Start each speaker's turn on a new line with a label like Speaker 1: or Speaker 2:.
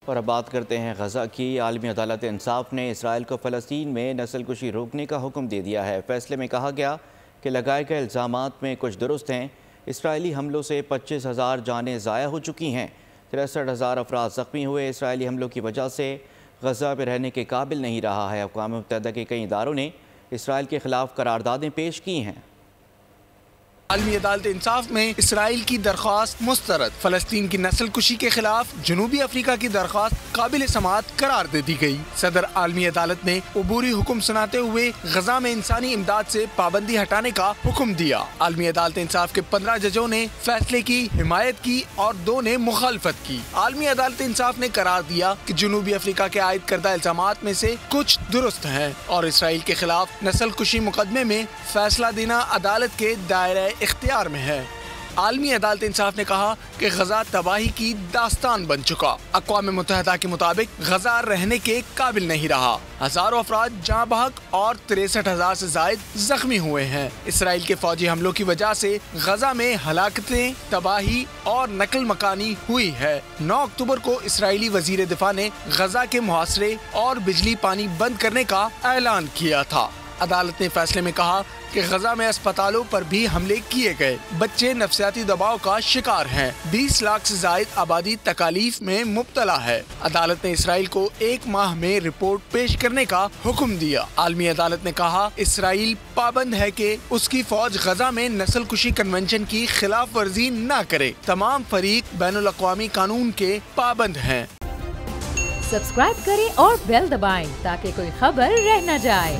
Speaker 1: اور اب بات کرتے ہیں غزہ کی۔ عالمی عدالت انصاف نے اسرائیل کو فلسطین میں نسل کشی روکنے کا حکم دے دیا ہے۔ فیصلے میں کہا گیا کہ لگائے گئے الزامات میں کچھ درست ہیں۔ اسرائیلی حملوں سے 25,000 جانیں ضائع ہو چکی ہیں، 63,000 افراد زخمی ہوئے۔ اسرائیلی حملوں کی وجہ سے غزہ پہ رہنے کے قابل نہیں رہا ہے۔ اقوام متحدہ کے کئی اداروں نے اسرائیل کے خلاف قراردادیں پیش کی ہیں۔
Speaker 2: عالمی عدالت انصاف میں اسرائیل کی درخواست مسترد، فلسطین کی نسل کشی کے خلاف جنوبی افریقہ کی درخواست قابل سماعت قرار دے دی گئی۔ صدر عالمی عدالت نے عبوری حکم سناتے ہوئے غزہ میں انسانی امداد سے پابندی ہٹانے کا حکم دیا۔ عالمی عدالت انصاف کے 15 ججوں نے فیصلے کی حمایت کی اور 2 نے مخالفت کی۔ عالمی عدالت انصاف نے قرار دیا کہ جنوبی افریقہ کے عائد کردہ الزامات میں سے کچھ درست ہیں اور اسرائیل کے خلاف نسل کشی مقدمے میں فیصلہ دینا عدالت کے دائرہ اختیار میں ہے۔ عالمی عدالت انصاف نے کہا کہ غزہ تباہی کی داستان بن چکا۔ اقوام متحدہ کے مطابق غزہ رہنے کے قابل نہیں رہا، ہزاروں افراد جاں بحق اور 63,000 سے زائد زخمی ہوئے ہیں۔ اسرائیل کے فوجی حملوں کی وجہ سے غزہ میں ہلاکتیں، تباہی اور نقل مکانی ہوئی ہے۔ 9 اکتوبر کو اسرائیلی وزیر دفاع نے غزہ کے محاصرے اور بجلی پانی بند کرنے کا اعلان کیا تھا۔ عدالت نے فیصلے میں کہا کہ غزہ میں اسپتالوں پر بھی حملے کیے گئے، بچے نفسیاتی دباؤ کا شکار ہیں، 20 لاکھ سے زائد آبادی تکالیف میں مبتلا ہے۔ عدالت نے اسرائیل کو 1 ماہ میں رپورٹ پیش کرنے کا حکم دیا۔ عالمی عدالت نے کہا اسرائیل پابند ہے کہ اس کی فوج غزہ میں نسل کشی کنونشن کی خلاف ورزی نہ کرے۔ تمام فریق بین الاقوامی قانون کے پابند ہیں۔
Speaker 3: سبسکرائب کریں اور بیل دبائیں تاکہ کوئی خبر رہ نہ جائے۔